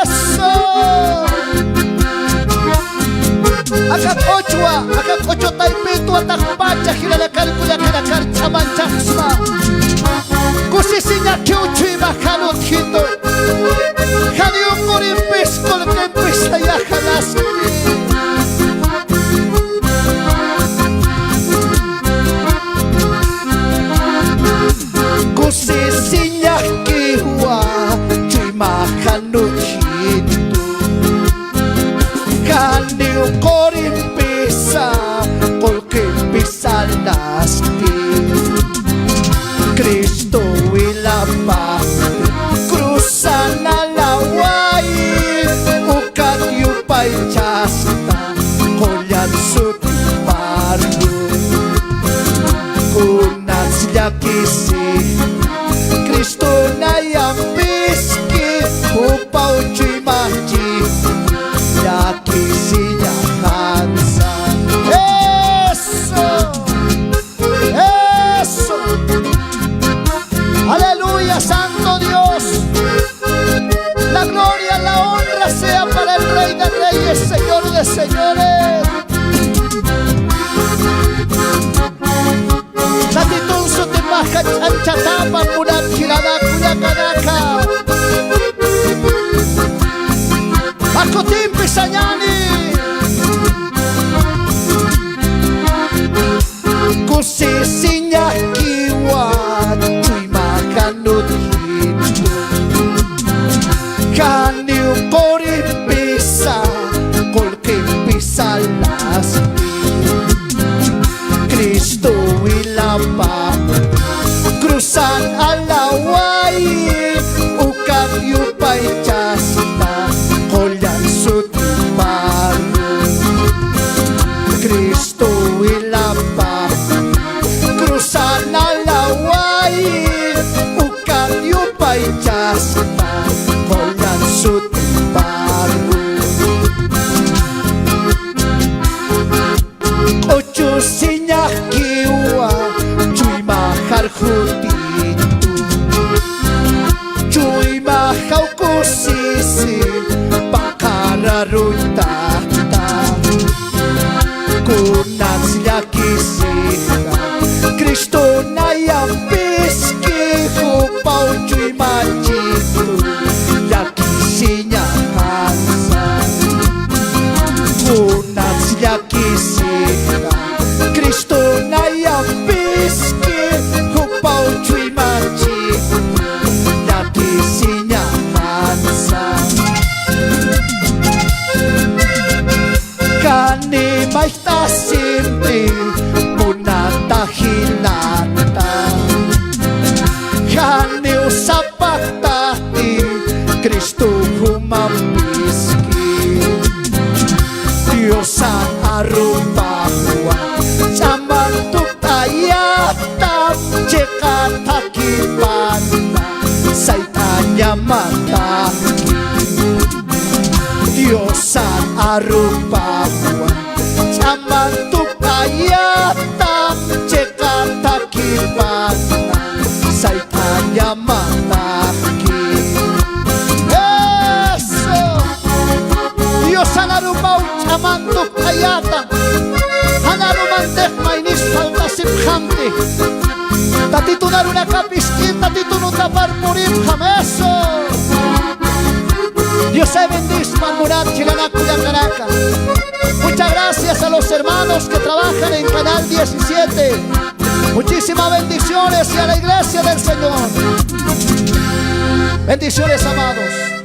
Eso. Akat ocho taipito atak baca hilalakal kulakal chamanchasma. Kusisinya kiuchui bakalot hito. Kaliu korimpis kolkempis tayahalas. Kusisinya kiwa chui makanut hito. Kaliu korimpisa kolkempisa lasti. Cristo ilapa cruzan a la guay ukat yupay chasta kolyan suti parlo kunats yakisi Cristo na yampiski upaw chuy machi yakisi yakansa. Eso. Aleluya, Santo Dios. La gloria, la honra sea para el Rey de Reyes, Señor de Señores. Natitun su timaja chanchatapa murat kiradakuya kanaka. Akotim pisanyani. Kusisinya kiwat kanut hito kaniu koripisa kolkempisa lasti. Cristo ilapa cruzan alaway ukat yupay chasta kolyan suti paru. Cristo ilapa cruzan alaway ukat yupay chasta kolyan suti paru. Ocho sinya kiwa chuy mahar hutitu chuy mahaw kusisi pakararutata kunats yakisika Cristo na yampiski hupaw chuy machitu yakisinya kansa kunats yakisika Cristo na yampiski hupaw chuy machitu yakisinya kansa. Kani maita simple munatahilata kani usapatati Cristo humampiski Dios ang arupahwa samantuk tayatam cekatakipanna saitanya mataki Dios ang arupahwa samantuk tayatam cekatakipanna saitanya mataki. Eso. Dios ang arupaw samantuk tayatam hanarumantek mainis faltasiphamti tatitunaruna kapiskin tatitunutapar murim jameso. Dios se bendiga, Murat Chilanacuya Caracas. Muchas gracias a los hermanos que trabajan en Canal 17. Muchísimas bendiciones y a la iglesia del Señor. Bendiciones, amados.